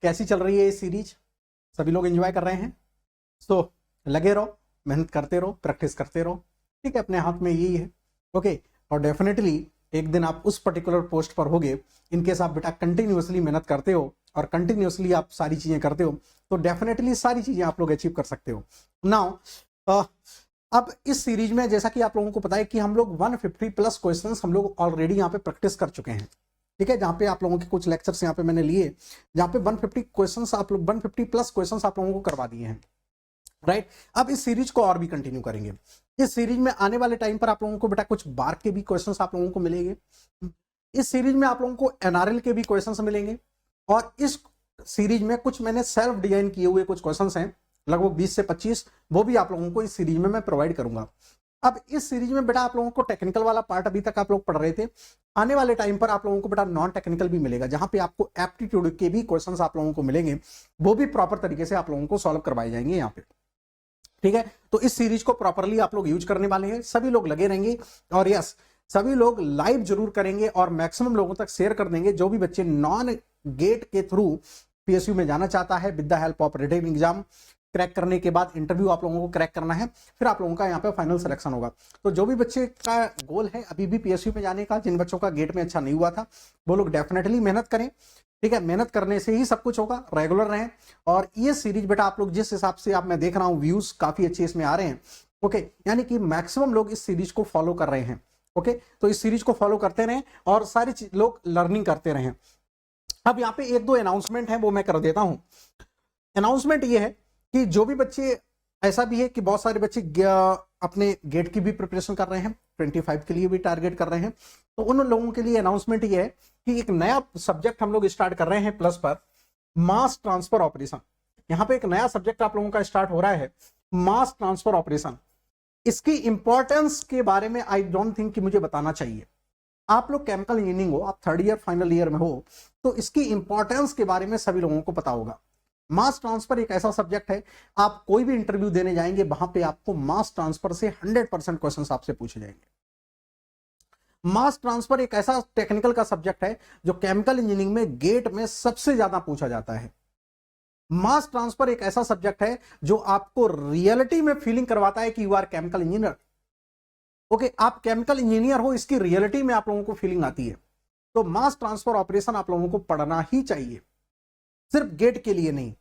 कैसी चल रही है ये सीरीज? सभी लोग एंजॉय कर रहे हैं? सो लगे रहो, मेहनत करते रहो, प्रैक्टिस करते रहो, ठीक है, अपने हाथ में यही है। ओके, और डेफिनेटली एक दिन आप उस पर्टिकुलर पोस्ट पर होगे। इनकेस आप बेटा कंटिन्यूअसली मेहनत करते हो और कंटिन्यूअसली आप सारी चीजें करते हो तो डेफिनेटली सारी चीजें आप लोग अचीव कर सकते हो। नाउ अब इस सीरीज में जैसा कि आप लोगों को पता है कि हम लोग 150 प्लस क्वेश्चंस हम लोग ऑलरेडी यहाँ पे प्रैक्टिस कर चुके हैं, ठीक है, जहाँ पे आप लोगों के कुछ लेक्चर्स यहाँ पे मैंने लिए जहाँ पे 150 क्वेश्चंस आप लोग 150 प्लस क्वेश्चंस आप लोगों को करवा दिए हैं, राइट। अब इस सीरीज को और भी कंटिन्यू करेंगे। इस सीरीज में आने वाले टाइम पर आप लोगों को बेटा कुछ बार के भी क्वेश्चंस आप लोगों को मिलेंगे। इस सीरीज में आप लोगों को एनआरएल के भी क्वेश्चंस मिलेंगे और इस सीरीज में कुछ मैंने सेल्फ डिजाइन किए हुए कुछ क्वेश्चंस हैं, लगभग 20 से 25, वो भी आप लोगों को इस सीरीज में मैं प्रोवाइड करूंगा। अब इस सीरीज में बेटा आप लोगों को टेक्निकल वाला पार्ट अभी तक आप लोग पढ़ रहे थे, आने वाले टाइम पर आप लोगों को बेटा नॉन टेक्निकल भी मिलेगा, जहां पे आपको एप्टीट्यूड के भी क्वेश्चंस आप लोगों को मिलेंगे, वो भी प्रॉपर तरीके से आप लोगों को सॉल्व करवाए जाएंगे यहाँ पे, ठीक है। तो इस सीरीज को प्रॉपरली आप लोग यूज करने वाले हैं, सभी लोग लगे रहेंगे और यस सभी लोग लाइव जरूर करेंगे और मैक्सिमम लोगों तक शेयर कर देंगे। जो भी बच्चे नॉन गेट के थ्रू पीएसयू में जाना चाहता है with the help of written exam crack करने के बाद इंटरव्यू आप लोगों को क्रैक करना है, फिर आप लोगों का यहाँ पे फाइनल सिलेक्शन होगा। तो जो भी बच्चे का गोल है अभी भी पीएसयू में जाने का, जिन बच्चों का गेट में अच्छा नहीं हुआ था, वो लोग डेफिनेटली मेहनत करें, ठीक है। मेहनत करने से ही सब कुछ होगा, रेगुलर रहें। और ये सीरीज बेटा आप लोग जिस हिसाब से आप मैं देख रहा हूँ व्यूज काफी अच्छे इसमें आ रहे हैं, ओके, यानी कि मैक्सिमम लोग इस सीरीज को फॉलो कर रहे हैं, ओके। तो इस सीरीज को फॉलो करते रहें और सारी लोग लर्निंग करते रहें। अब यहाँ पे एक दो अनाउंसमेंट है वो मैं कर देता हूं। अनाउंसमेंट ये है कि जो भी बच्चे, ऐसा भी है कि बहुत सारे बच्चे अपने गेट की भी प्रिपरेशन कर रहे हैं, 25 के लिए भी टारगेट कर रहे हैं, तो उन लोगों के लिए अनाउंसमेंट ये है कि एक नया सब्जेक्ट हम लोग स्टार्ट कर रहे हैं प्लस पर, मास ट्रांसफर ऑपरेशन। यहाँ पे एक नया सब्जेक्ट आप लोगों का स्टार्ट हो रहा है, मास ट्रांसफर ऑपरेशन। इसकी इंपॉर्टेंस के बारे में आई डोंट थिंक कि मुझे बताना चाहिए। आप लोग केमिकल इंजीनियरिंग हो, आप 3rd ईयर फाइनल ईयर में हो, तो इसकी इंपॉर्टेंस के बारे में सभी लोगों को पता होगा। मास ट्रांसफर एक ऐसा सब्जेक्ट है, आप कोई भी इंटरव्यू देने जाएंगे वहां पे आपको मास ट्रांसफर से 100% क्वेश्चंस आपसे पूछे जाएंगे। मास ट्रांसफर एक ऐसा टेक्निकल का सब्जेक्ट है जो केमिकल इंजीनियरिंग में गेट में सबसे ज्यादा पूछा जाता है। मास ट्रांसफर एक ऐसा सब्जेक्ट है जो आपको रियलिटी में फीलिंग करवाता है कि you are chemical engineer, okay, आप केमिकल इंजीनियर हो, इसकी रियलिटी में आप लोगों को फीलिंग आती है। तो मास ट्रांसफर ऑपरेशन आप लोगों को पढ़ना ही चाहिए, सिर्फ गेट के लिए नहीं।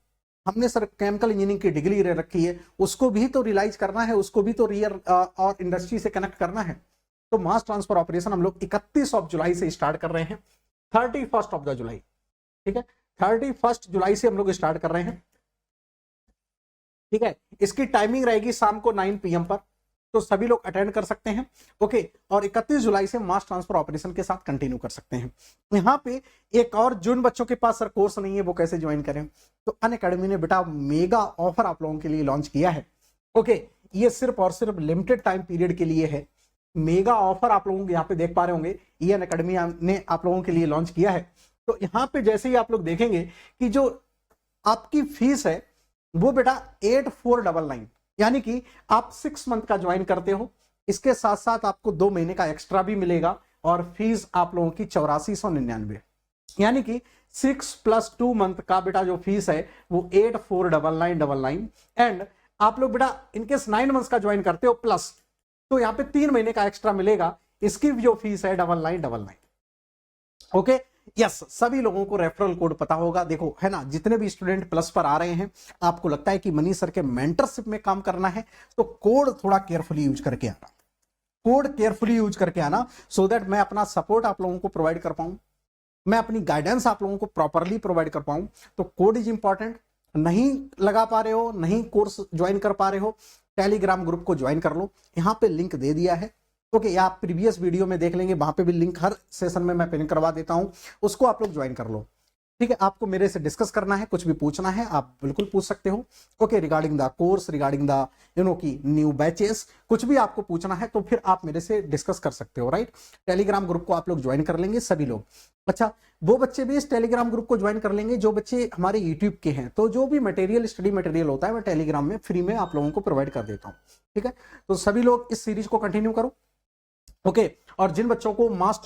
हमने सर केमिकल इंजीनियरिंग की डिग्री रखी है, उसको भी तो रियलाइज करना है, उसको भी तो रियल और इंडस्ट्री से कनेक्ट करना है। तो मास ट्रांसफर ऑपरेशन हम लोग 31 जुलाई से स्टार्ट कर रहे हैं, 31 जुलाई, ठीक है, 31 जुलाई से हम लोग स्टार्ट कर रहे हैं, ठीक है। इसकी टाइमिंग रहेगी शाम को 9 PM पर, तो सभी लोग अटेंड कर सकते हैं, ओके। और 31 जुलाई से मास ट्रांसफर ऑपरेशन के साथ कंटिन्यू कर सकते हैं। यहाँ पे एक और, जिन बच्चों के पास सर कोर्स नहीं है वो कैसे ज्वाइन करें, तो अनअकैडमी ने बेटा मेगा ऑफर आप लोगों के लिए लॉन्च किया है, ओके। ये सिर्फ और सिर्फ लिमिटेड टाइम पीरियड के लिए है। मेगा ऑफर आप लोगों को यहाँ पे देख पा रहे होंगे, ये अनअकैडमी ने आप लोगों के लिए लॉन्च किया है। तो यहाँ पे जैसे ही आप लोग देखेंगे कि जो आपकी फीस है वो बेटा 8499, यानी कि आप 6 मंथ का ज्वाइन करते हो, इसके साथ साथ आपको 2 महीने का एक्स्ट्रा भी मिलेगा और फीस आप लोगों की 8499, यानी कि 6 + 2 मंथ का बेटा जो फीस है वो 849999। एंड आप लोग बेटा इनकेस 9 मंथ्स का ज्वाइन करते हो प्लस, तो यहाँ पे 3 महीने का एक्स्ट्रा मिलेगा, इसकी जो फीस है 9999, ओके। यस, सभी लोगों को रेफरल कोड पता होगा, देखो है ना, जितने भी स्टूडेंट प्लस पर आ रहे हैं, आपको लगता है कि मनीष सर के मेंटरशिप में काम करना है, तो कोड थोड़ा केयरफुली यूज करके आना, कोड केयरफुली यूज करके आना, सो दैट मैं अपना सपोर्ट आप लोगों को प्रोवाइड कर पाऊं, मैं अपनी गाइडेंस आप लोगों को प्रॉपरली प्रोवाइड कर पाऊं। तो कोड इज इंपॉर्टेंट। नहीं लगा पा रहे हो, नहीं कोर्स ज्वाइन कर पा रहे हो, टेलीग्राम ग्रुप को ज्वाइन कर लो, यहां पे लिंक दे दिया है, ओके। या आप प्रीवियस वीडियो में देख लेंगे, वहां पे भी लिंक हर सेशन में मैं पिन करवा देता हूं, उसको आप लोग ज्वाइन कर लो, ठीक है। आपको मेरे से डिस्कस करना है, कुछ भी पूछना है आप बिल्कुल पूछ सकते हो, okay, regarding the course, regarding the key new batches, कुछ भी आपको पूछना है तो फिर आप मेरे से डिस्कस कर सकते हो, राइट। टेलीग्राम ग्रुप को आप लोग ज्वाइन कर लेंगे सभी लोग। अच्छा, वो बच्चे भी इस टेलीग्राम ग्रुप को ज्वाइन कर लेंगे जो बच्चे हमारे यूट्यूब के हैं, तो जो भी मटेरियल, स्टडी मटेरियल होता है मैं टेलीग्राम में फ्री में आप लोगों को प्रोवाइड कर देता हूँ, ठीक है। तो सभी लोग इस सीरीज को कंटिन्यू करो, ओके और जिन बच्चों को मास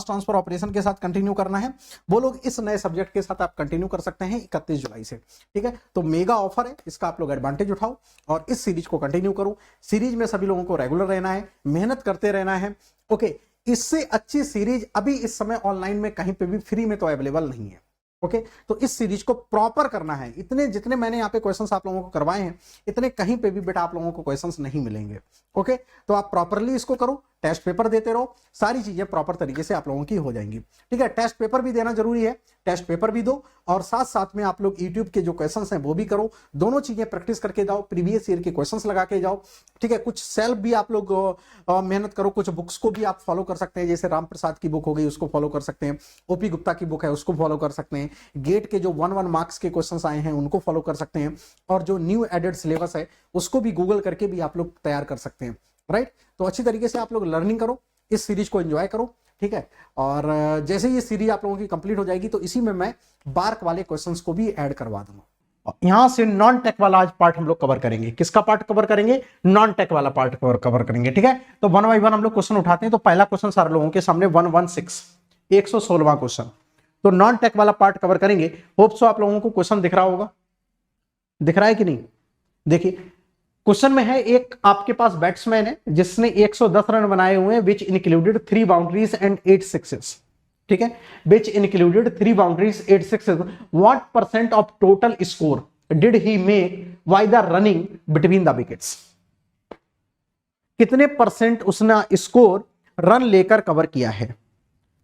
ट्रांसफर ऑपरेशन के साथ कंटिन्यू करना है वो लोग इस नए सब्जेक्ट के साथ आप कंटिन्यू कर सकते हैं 31 जुलाई से। ठीक है, तो मेगा ऑफर है, इसका आप लोग एडवांटेज उठाओ और इस सीरीज को कंटिन्यू करो। सीरीज में सभी लोगों को रेगुलर रहना है, मेहनत करते रहना है। ओके, इससे अच्छी सीरीज अभी इस समय ऑनलाइन में कहीं पे भी फ्री में तो अवेलेबल नहीं है। ओके, तो इस सीरीज को प्रॉपर करना है। इतने जितने मैंने यहाँ पे क्वेश्चंस आप लोगों को करवाए हैं इतने कहीं पे भी बेटा आप लोगों को क्वेश्चंस नहीं मिलेंगे। ओके, तो आप प्रॉपरली इसको करो, टेस्ट पेपर देते रहो, सारी चीजें प्रॉपर तरीके से आप लोगों की हो जाएंगी। ठीक है, टेस्ट पेपर भी देना जरूरी है, टेस्ट पेपर भी दो और साथ साथ में आप लोग यूट्यूब के जो क्वेश्चंस हैं वो भी करो। दोनों चीजें प्रैक्टिस करके जाओ, प्रीवियस ईयर के क्वेश्चंस लगा के जाओ। ठीक है, कुछ सेल्फ भी आप लोग मेहनत करो, कुछ बुक्स को भी आप फॉलो कर सकते हैं, जैसे राम प्रसाद की बुक हो गई उसको फॉलो कर सकते हैं, ओपी गुप्ता की बुक है उसको फॉलो कर सकते हैं, गेट के जो 1-1 मार्क्स के क्वेश्चंस आए हैं उनको फॉलो कर सकते हैं और जो न्यू एडेड सिलेबस है उसको भी गूगल करके भी आप लोग तैयार कर सकते हैं। राइट, तो अच्छी तरीके से आप लोग लर्निंग करो, इस सीरीज को एंजॉय करो। ठीक है, और जैसे ये सीरीज आप लोगों की कंप्लीट हो जाएगी तो इसी में मैं बार्क वाले क्वेश्चंस को भी ऐड करवा दूंगा। यहां से नॉन टेक वाला आज पार्ट हम लोग कवर करेंगे। किसका पार्ट कवर करेंगे? नॉन टेक वाला पार्ट कवर करेंगे। ठीक है, तो 1 बाय 1 हम लोग क्वेश्चन उठाते हैं। तो पहला क्वेश्चन सारे लोगों के सामने 116वां क्वेश्चन, तो नॉन टेक वाला पार्ट कवर करेंगे। होप सो आप लोगों को क्वेश्चन दिख रहा होगा, दिख रहा है कि नहीं? देखिए क्वेश्चन में है, एक आपके पास बैट्समैन है जिसने 110 रन बनाए हुए हैं, which included 3 boundaries and 8 sixes. ठीक है, which included 3 boundaries 8 sixes. What percent of total score did he make by the running between the wickets? कितने परसेंट उसने स्कोर रन लेकर कवर किया है?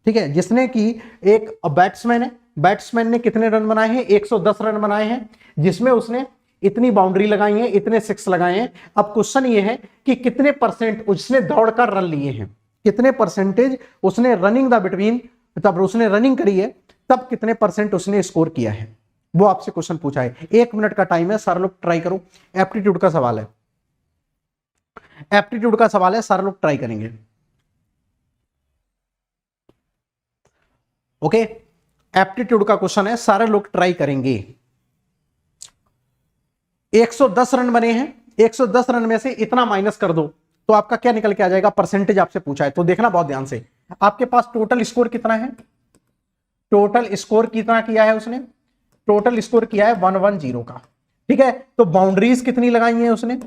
ठीक है, जिसने कि एक बैट्समैन है, बैट्समैन ने कितने रन बनाए हैं? 110 रन बनाए हैं, जिसमें उसने इतनी बाउंड्री लगाई है, इतने सिक्स लगाए हैं। अब क्वेश्चन ये है कि कितने परसेंट उसने दौड़कर रन लिए हैं, कितने परसेंटेज उसने रनिंग द बिटवीन, तब उसने रनिंग करी है तब कितने परसेंट उसने स्कोर किया है, वो आपसे क्वेश्चन पूछा है। 1 मिनट का टाइम है, सारे लोग ट्राई करो। एप्टीट्यूड का सवाल है, एप्टीट्यूड का सवाल है, सारे लोग ट्राई करेंगे। ओके, एप्टीट्यूड का क्वेश्चन है, सारे लोग ट्राई करेंगे। 110 रन बने हैं, 110 रन में से इतना माइनस कर दो तो आपका क्या निकल के आ जाएगा? परसेंटेज आपसे पूछा है, तो देखना बहुत ध्यान से। आपके पास टोटल स्कोर कितना है? टोटल स्कोर कितना किया है उसने? टोटल स्कोर किया है 110 का। ठीक है, तो बाउंड्रीज कितनी लगाई है उसने?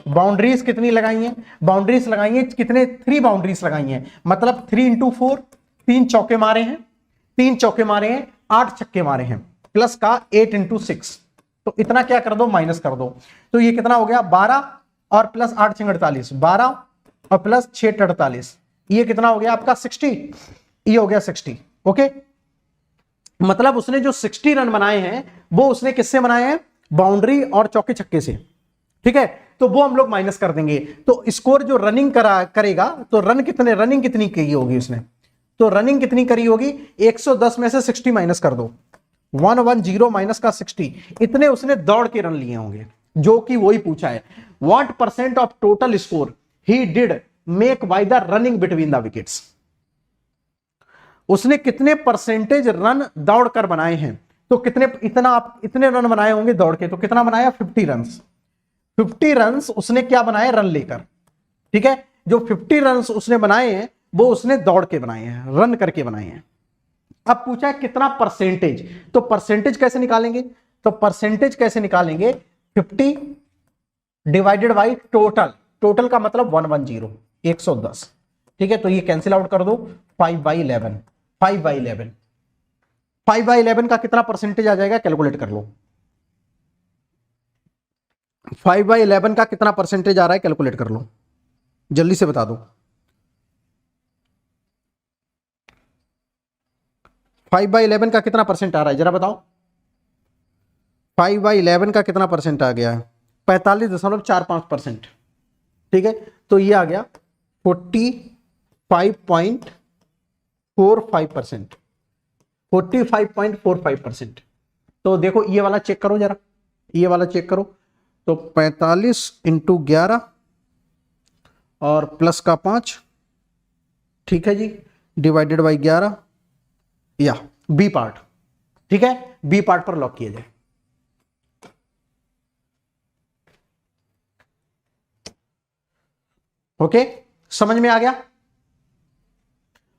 बाउंड्रीज कितनी लगाई है? बाउंड्रीज लगाई है कितने? 3 बाउंड्रीज लगाई हैं, मतलब 3 × 4, 3 चौके मारे हैं, 3 चौके मारे हैं, 8 छक्के मारे हैं, प्लस का 8 × 6, तो इतना क्या कर दो? माइनस कर दो। तो ये कितना हो गया? 12 और प्लस 8 × 48, 12 और प्लस 6 × 48, ये कितना हो गया आपका? 60। ये हो गया 60। ओके, मतलब उसने जो 60 रन बनाए हैं वो उसने किससे बनाए हैं? बाउंड्री और चौके छक्के से। ठीक है, तो वो हम लोग माइनस कर देंगे। तो स्कोर जो रनिंग करेगा तो रनिंग कितनी की होगी उसने? तो रनिंग कितनी करी होगी? 110 में से 60 माइनस कर दो, 110 माइनस का 60, इतने उसने दौड़ के रन लिए होंगे, जो कि वही पूछा है। What percent of total score he did make by the running between the wickets? उसने कितने परसेंटेज रन दौड़कर बनाए हैं? तो इतने रन बनाए होंगे दौड़ के, तो कितना बनाया? 50 रन। 50 रन उसने क्या बनाए? रन लेकर। ठीक है, जो 50 रन उसने बनाए हैं वो उसने दौड़ के बनाए हैं, रन करके बनाए हैं। अब पूछा है कितना परसेंटेज, तो परसेंटेज कैसे निकालेंगे? तो परसेंटेज कैसे निकालेंगे? 50 डिवाइडेड बाई टोटल, टोटल का मतलब 110, 110। ठीक है, तो ये कैंसिल आउट कर दो, 5/11, 5/11, 5/11 का कितना परसेंटेज आ जाएगा? कैलकुलेट कर लो। 5/11 का कितना परसेंटेज आ रहा है? कैलकुलेट कर लो, जल्दी से बता दो। 5/11 का कितना परसेंट आ रहा है? जरा बताओ। 5/11 का कितना परसेंट आ गया है? 45.45%। ठीक है, तो ये आ गया 45.45%, 45.45%। तो देखो ये वाला चेक करो जरा, ये वाला चेक करो। तो 45 × 11 और प्लस का 5, ठीक है जी, डिवाइडेड बाई 11, या बी पार्ट। ठीक है, बी पार्ट पर लॉक किया जाए। ओके, समझ में आ गया?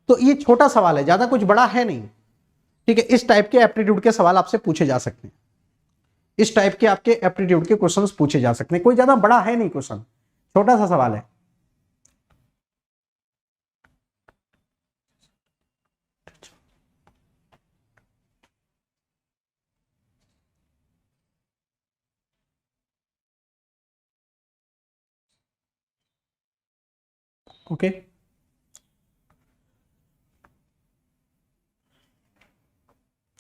तो ये छोटा सवाल है, ज्यादा कुछ बड़ा है नहीं, ठीक है। इस टाइप के एप्टीट्यूड के सवाल आपसे पूछे जा सकते हैं, इस टाइप के आपके एप्टीट्यूड के क्वेश्चंस पूछे जा सकते हैं, कोई ज्यादा बड़ा है नहीं क्वेश्चन, छोटा सा सवाल है। Okay,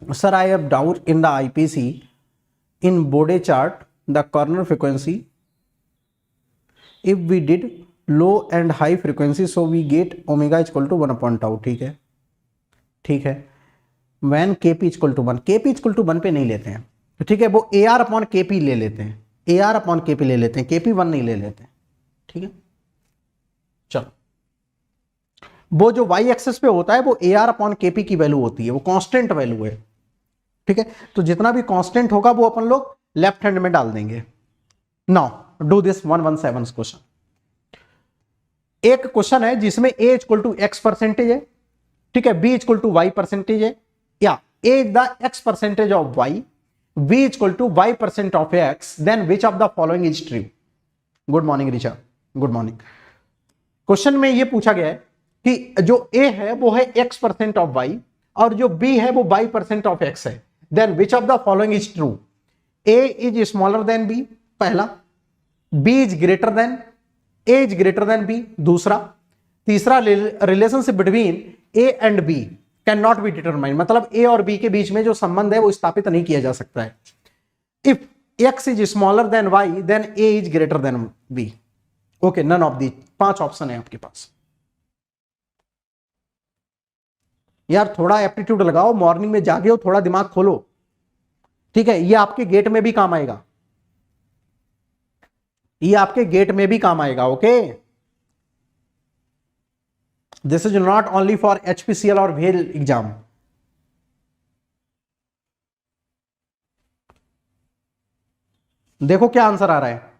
sir, I have doubt in the IPC in Bode chart the corner frequency if we did low and high frequency so we get omega is equal to 1 upon tau। ठीक है, ठीक है। when kp is equal to 1, kp is equal to 1 पे नहीं लेते हैं, तो ठीक है, वो ar upon kp ले लेते हैं, ar upon kp ले लेते हैं, kp 1 नहीं ले लेते हैं, ठीक है। चलो, वो जो y एक्सेस पे होता है वो ar अपॉन kp की वैल्यू होती है, वो कांस्टेंट वैल्यू है, ठीक है। तो जितना भी कांस्टेंट होगा वो अपन लोग लेफ्ट हैंड में डाल देंगे। Now do this 117 question. एक क्वेश्चन है जिसमें a equal to x percentage है, ठीक है, b equal to y percentage है, या a is the x percentage of y, b equal to y percent of x, then which of the following is true. Good morning Richa, good morning. Question में यह पूछा गया है कि जो a है वो है x परसेंट ऑफ y और जो b है वो y परसेंट ऑफ x है, then which of the following is true. a is smaller than b, पहला, b is greater than, a is greater than b, दूसरा, तीसरा, relationship between a and b can not be determined, मतलब a और b के बीच में जो संबंध है वो स्थापित नहीं किया जा सकता है। If x is smaller than y then a is greater than b। Okay, none of the, 5 option है आपके पास। यार थोड़ा एप्टीट्यूड लगाओ, मॉर्निंग में जागे हो, थोड़ा दिमाग खोलो, ठीक है। ये आपके गेट में भी काम आएगा, ये आपके गेट में भी काम आएगा। Okay, this is not only for HPCL और भेल एग्जाम। देखो क्या आंसर आ रहा है।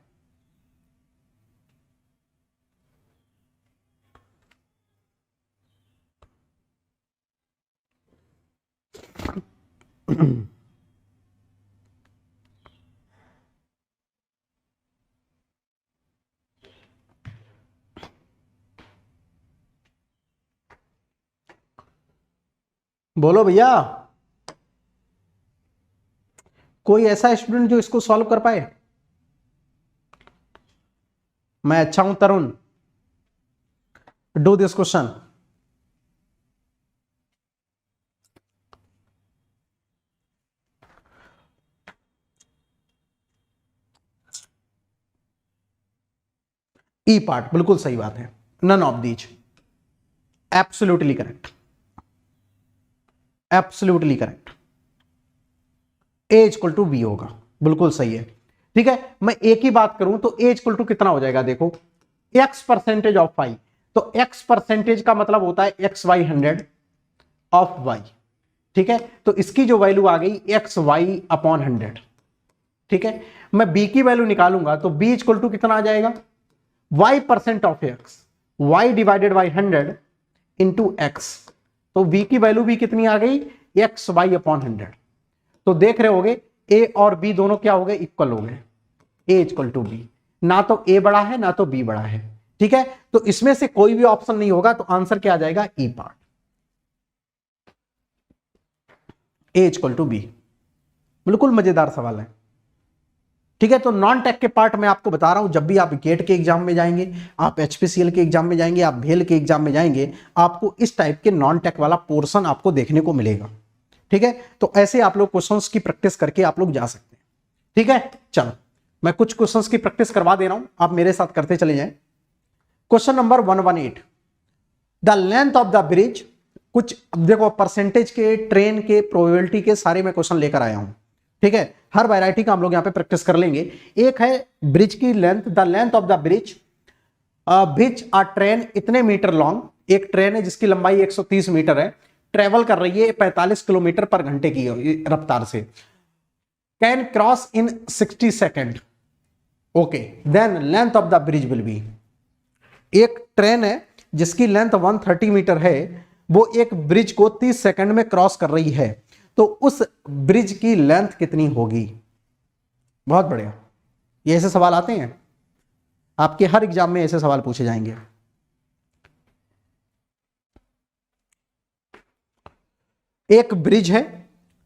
बोलो भैया, कोई ऐसा स्टूडेंट जो इसको सॉल्व कर पाए? मैं अच्छा हूं Tarun, do this question. E part बिल्कुल सही बात है, none of these, absolutely correct, absolutely correct. A equal to B होगा, बिल्कुल सही है, ठीक है। मैं ए की बात करूं तो ए इक्वल टू कितना हो जाएगा, देखो, x परसेंटेज ऑफ y, तो x परसेंटेज का मतलब होता है एक्स वाई 100 ऑफ y, ठीक है। तो इसकी जो वैल्यू आ गई एक्स वाई अपॉन 100, ठीक है। मैं b की वैल्यू निकालूंगा तो b इक्वल टू कितना आ जाएगा, y percent of x, y divided by 100 into x, तो b की वैल्यू भी कितनी आ गई, एक्स वाई अपॉन 100। तो देख रहे होगे a और b दोनों क्या हो गए, इक्वल हो गए, a इक्वल टू b, ना तो a बड़ा है ना तो b बड़ा है, ठीक है। तो इसमें से कोई भी ऑप्शन नहीं होगा, तो आंसर क्या आ जाएगा, E part, a equal to b। बिल्कुल मजेदार सवाल है, ठीक है। तो नॉन टेक के पार्ट में आपको बता रहा हूं, जब भी आप गेट के एग्जाम में जाएंगे, आप HPCL के एग्जाम में जाएंगे, आप भेल के एग्जाम में जाएंगे, आपको इस टाइप के नॉन टेक वाला पोर्शन आपको देखने को मिलेगा, ठीक है। तो ऐसे आप लोग क्वेश्चंस की प्रैक्टिस करके आप लोग जा सकते हैं, ठीक है। चलो मैं कुछ क्वेश्चंस की प्रैक्टिस करवा दे रहा हूं, आप मेरे साथ करते चले जाएं। Question number 118, the length of the bridge, कुछ देखो परसेंटेज के, ट्रेन के, प्रोबेबिलिटी के सारे मैं क्वेश्चन लेकर आया हूं, ठीक है। हर वैरायटी का हम लोग यहां पे प्रैक्टिस कर लेंगे। एक है ब्रिज की length, the length of the bridge, bridge a train इतने मीटर लॉन्ग, एक ट्रेन है जिसकी लंबाई 130 मीटर है, ट्रेवल कर रही है 45 किलोमीटर पर घंटे की रफ्तार से, can cross in 60 second, okay, then length of the bridge will be, एक ट्रेन है जिसकी लेंथ 130 मीटर है, वो एक ब्रिज को 30 सेकंड में क्रॉस कर रही है, तो उस ब्रिज की लेंथ कितनी होगी? बहुत बढ़िया, ये ऐसे सवाल आते हैं आपके हर एग्जाम में, ऐसे सवाल पूछे जाएंगे। एक ब्रिज है,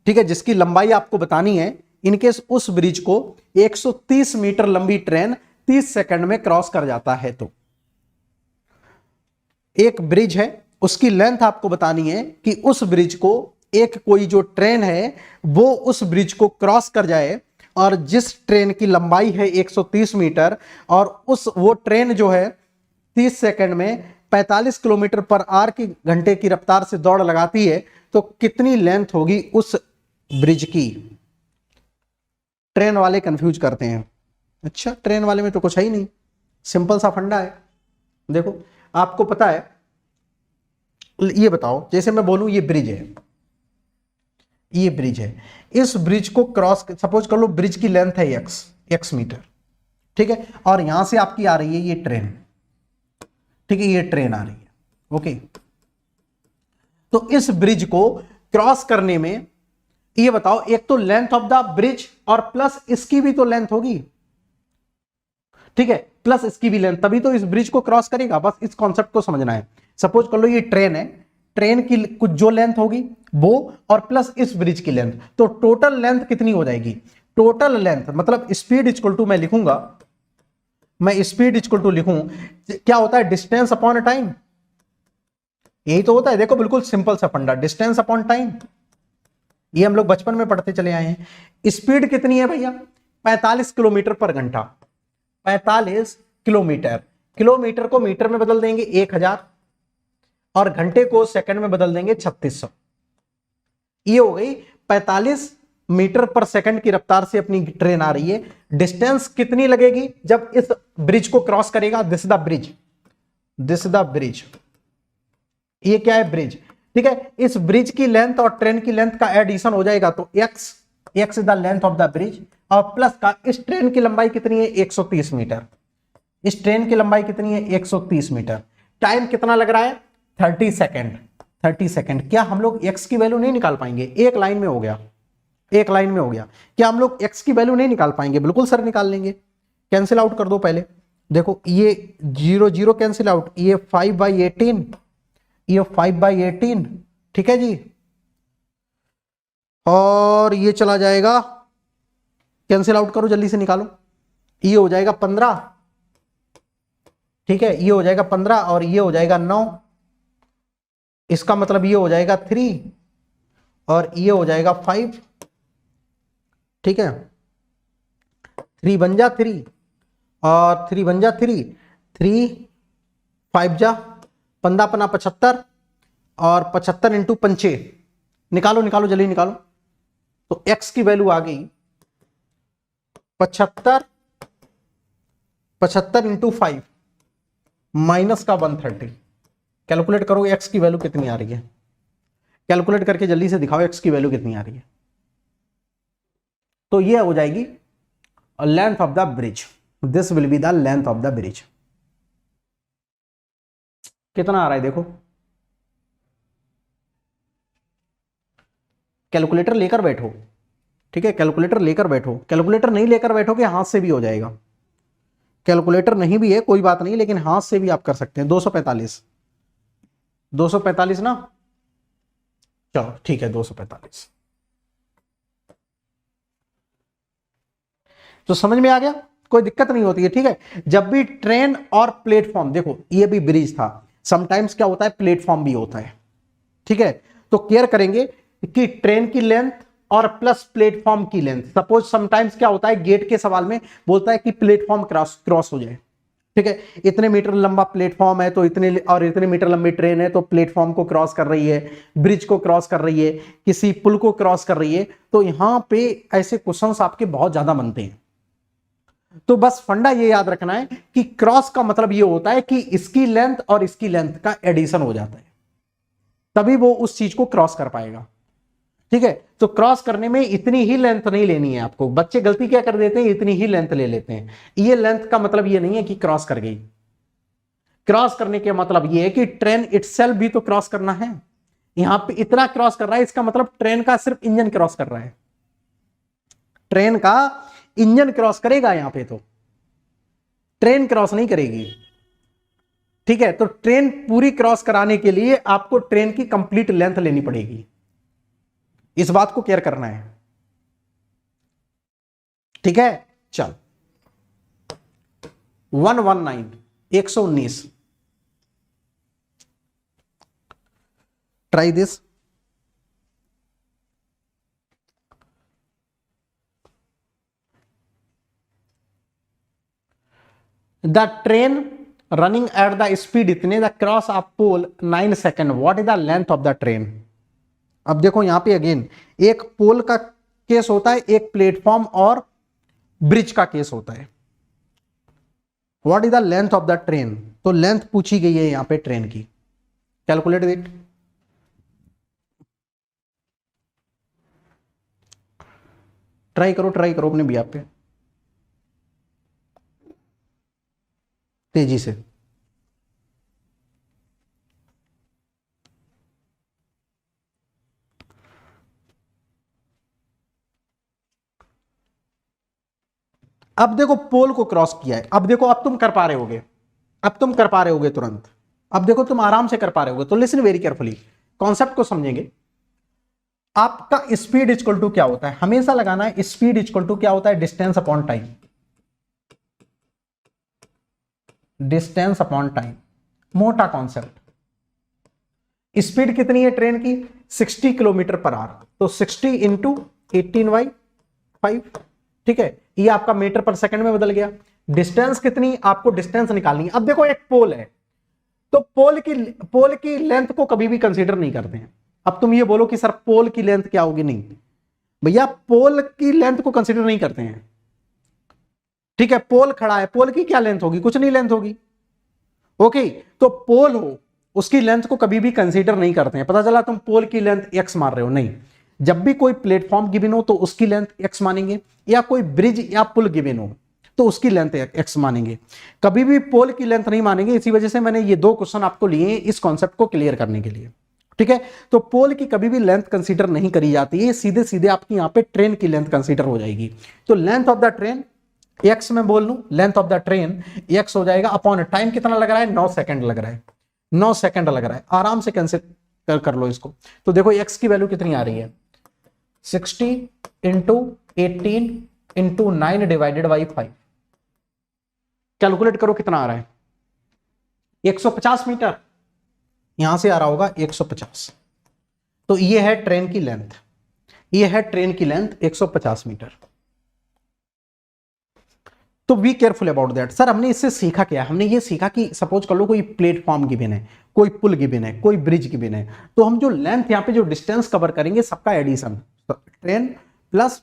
ठीक है, जिसकी लंबाई आपको बतानी है। इनकेस उस ब्रिज को 130 मीटर लंबी ट्रेन 30 सेकंड में क्रॉस कर जाता है, तो एक ब्रिज है, उसकी लेंथ आपको बतानी है कि उस ब्रिज को एक कोई जो ट्रेन है वो उस ब्रिज को क्रॉस कर जाए, और जिस ट्रेन की लंबाई है 130 मीटर और वो ट्रेन जो है 30 सेकंड में 45 किलोमीटर पर आवर की घंटे की रफ्तार से दौड़ लगाती है, तो कितनी लेंथ होगी उस ब्रिज की? ट्रेन वाले कंफ्यूज करते हैं। अच्छा, ट्रेन वाले में तो कुछ है ही नहीं, सिंपल सा फंडा है। देखो आपको पता है, ये बताओ, जैसे मैं बोलूं ये ब्रिज है, ये ब्रिज है, इस ब्रिज को क्रॉस, सपोज कर लो ब्रिज की लेंथ है x मीटर, ठीक है, और यहां से आपकी आ रही है ये ट्रेन, ठीक है, ये ट्रेन आ रही है, ओके। तो इस ब्रिज को क्रॉस करने में ये बताओ, एक तो लेंथ ऑफ द ब्रिज और प्लस इसकी भी तो लेंथ होगी, ठीक है, प्लस इसकी भी लेंथ, तभी तो इस ब्रिज को क्रॉस करेगा। बस इस कॉन्सेप्ट को समझना है। सपोज कर लो ये ट्रेन है, ट्रेन की कुछ जो लेंथ होगी वो, और प्लस इस ब्रिज की लेंथ, तो टोटल लेंथ कितनी हो जाएगी? टोटल लेंथ मतलब स्पीड इक्वल टू, मैं लिखूंगा, मैं स्पीड इक्वल टू लिखूं, क्या होता है? डिस्टेंस अपॉन टाइम, यही तो होता है। देखो बिल्कुल सिंपल सा फंडा, डिस्टेंस अपॉन टाइम, ये हम लोग बचपन में पढ़ते चले आए हैं। स्पीड कितनी है भैया? 45 किलोमीटर पर घंटा, 45 किलोमीटर, किलोमीटर को मीटर में बदल देंगे 1000, और घंटे को सेकंड में बदल देंगे 3600। ये हो गई 45 मीटर पर सेकंड की रफ्तार से अपनी ट्रेन आ रही है। डिस्टेंस कितनी लगेगी जब इस ब्रिज को क्रॉस करेगा? This is the bridge, this is the bridge, ये क्या है? ब्रिज, ठीक है। इस ब्रिज की लेंथ और ट्रेन की लेंथ का एडिशन हो जाएगा, तो x is the length of the bridge, और प्लस का इस ट्रेन की लंबाई कितनी है? 130 मीटर। इस ट्रेन की लंबाई कितनी है? 130 मीटर। टाइम कितना लग रहा है? 30 सेकेंड, 30 सेकेंड। क्या हम लोग x की वैल्यू नहीं निकाल पाएंगे? एक लाइन में हो गया, एक लाइन में हो गया। क्या हम लोग x की वैल्यू नहीं निकाल पाएंगे? बिल्कुल सर निकाल लेंगे। कैंसिल आउट कर दो पहले, देखो ये 0 0 कैंसिल आउट, ये 5/18, ये 5/18, ठीक है जी, और ये चला जाएगा, कैंसिल आउट करो जल्दी से निकालो, ये हो जाएगा 15, ठीक है, ये हो जाएगा 15 और ये हो जाएगा 9, इसका मतलब ये हो जाएगा 3 और ये हो जाएगा 5, ठीक है, 3 बन जा 3 और 3 बन जा 3, 3 5 जा 15 पना 75 और 75 इंटू 5, निकालो निकालो जल्दी निकालो। तो x की वैल्यू आ गई 75 इंटू 5 माइनस का 130। कैलकुलेट करो x की वैल्यू कितनी आ रही है, कैलकुलेट करके जल्दी से दिखाओ x की वैल्यू कितनी आ रही है। तो ये हो जाएगी length of the bridge, this will be the length of the bridge. कितना आ रहा है देखो, कैलकुलेटर लेकर बैठो, ठीक है, कैलकुलेटर लेकर बैठो। कैलकुलेटर नहीं लेकर बैठोगे हाथ से भी हो जाएगा, कैलकुलेटर नहीं भी है कोई बात नहीं, लेकिन हाथ से भी आप कर सकते हैं। 245, 245 ना, चलो ठीक है 245। तो समझ में आ गया, कोई दिक्कत नहीं होती है, ठीक है। जब भी ट्रेन और प्लेटफॉर्म, देखो ये भी ब्रिज था, समटाइम्स क्या होता है प्लेटफॉर्म भी होता है, ठीक है। तो केयर करेंगे कि ट्रेन की लेंथ और प्लस प्लेटफॉर्म की लेंथ। सपोज समटाइम्स क्या होता है गेट के सवाल में बोलता है कि प्लेटफॉर्म क्रॉस हो जाए, ठीक है, इतने मीटर लंबा प्लेटफॉर्म है तो इतने और इतने मीटर लंबी ट्रेन है, तो प्लेटफॉर्म को क्रॉस कर रही है, ब्रिज को क्रॉस कर रही है, किसी पुल को क्रॉस कर रही है। तो यहां पे ऐसे क्वेश्चंस आपके बहुत ज्यादा बनते हैं। तो बस फंडा ये याद रखना है कि क्रॉस का मतलब ये होता है कि इसकी लेंथ और इसकी लेंथ का एडिशन हो जाता है, तभी वो उस चीज को क्रॉस कर पाएगा, ठीक है। तो क्रॉस करने में इतनी ही लेंथ नहीं लेनी है आपको। बच्चे गलती क्या कर देते हैं, इतनी ही लेंथ ले लेते हैं। ये लेंथ का मतलब ये नहीं है कि क्रॉस कर गई, क्रॉस करने के मतलब ये है कि ट्रेन इटसेल्फ भी तो क्रॉस करना है। यहां पे इतना क्रॉस कर रहा है, इसका मतलब ट्रेन का सिर्फ इंजन क्रॉस कर रहा है, ट्रेन का इंजन क्रॉस करेगा, यहां पे तो ट्रेन क्रॉस नहीं करेगी। ठीक है, तो ट्रेन पूरी क्रॉस कराने के लिए आपको ट्रेन की कंप्लीट लेंथ लेनी पड़ेगी, इस बात को केयर करना है। ठीक है, चल 119 try this. The train running at the speed इतने the cross of pole 9 second, what is the length of the train. अब देखो यहां पे अगेन एक पोल का केस होता है, एक प्लेटफॉर्म और ब्रिज का केस होता है। What is the length of the train, तो लेंथ पूछी गई है यहां पे ट्रेन की, कैलकुलेट इट। ट्राई करो अपने भी आप पे तेजी से। अब देखो पोल को क्रॉस किया है, अब देखो अब तुम कर पा रहे होगे, अब तुम कर पा रहे होगे तुरंत, अब देखो तुम आराम से कर पा रहे होगे। तो लिसन वेरी केयरफुली, कॉन्सेप्ट को समझेंगे। आपका स्पीड इक्वल टू क्या होता है, हमेशा लगाना है, स्पीड इक्वल टू क्या होता है, distance upon time, distance upon time, मोटा कॉन्सेप्ट। स्पीड कितनी है ट्रेन की, 60 किलोमीटर पर आवर, तो 60 इंटू 18/5। ठीक है, ये आपका मीटर पर सेकंड में बदल गया। डिस्टेंस कितनी, आपको डिस्टेंस निकालनी है। अब देखो एक पोल है, तो पोल की लेंथ को कभी भी कंसीडर नहीं करते हैं। अब तुम ये बोलो कि सर पोल की लेंथ क्या होगी, नहीं भैया, पोल की लेंथ को कंसीडर नहीं करते हैं। ठीक है, पोल खड़ा है, पोल की क्या लेंथ होगी, कुछ नहीं लेंथ होगी। ओके, तो पोल हो उसकी लेंथ को कभी भी कंसीडर नहीं करते हैं। पता चला तुम पोल की लेंथ एक्स मार रहे हो, नहीं, जब भी कोई प्लेटफॉर्म गिवन हो तो उसकी लेंथ एक्स मानेंगे, या कोई ब्रिज या पुल गिवन हो तो उसकी लेंथ एक्स मानेंगे, कभी भी पोल की लेंथ नहीं मानेंगे। इसी वजह से मैंने ये 2 क्वेश्चन आपको लिए इस कॉन्सेप्ट को क्लियर करने के लिए। ठीक है, तो पोल की कभी भी लेंथ कंसीडर नहीं करी जाती है, सीधे सीधे आपकी यहां पे ट्रेन की लेंथ कंसीडर हो जाएगी। तो length of the train x में बोल लूं, length of the train x हो जाएगा अपॉन टाइम कितना लग रहा है, 9 सेकंड लग रहा है, 9 सेकंड लग रहा है। आराम से कैंसिल कर लो इसको। तो देखो एक्स की वैल्यू कितनी आ रही है, 60 into 18 into 9 divided by 5। Calculate करो कितना आ रहा है, 150 मीटर, यहां से आ रहा होगा 150। तो ये है ट्रेन की लेंथ, ये है ट्रेन की लेंथ 150 मीटर। तो be careful about that. Sir हमने इससे सीखा क्या, हमने ये सीखा कि सपोज कर लो कोई प्लेटफॉर्म गिवन है, कोई पुल गिवन है, कोई ब्रिज गिवन है, तो हम जो लेंथ यहां पे जो डिस्टेंस कवर करेंगे सबका एडिशन, ट्रेन प्लस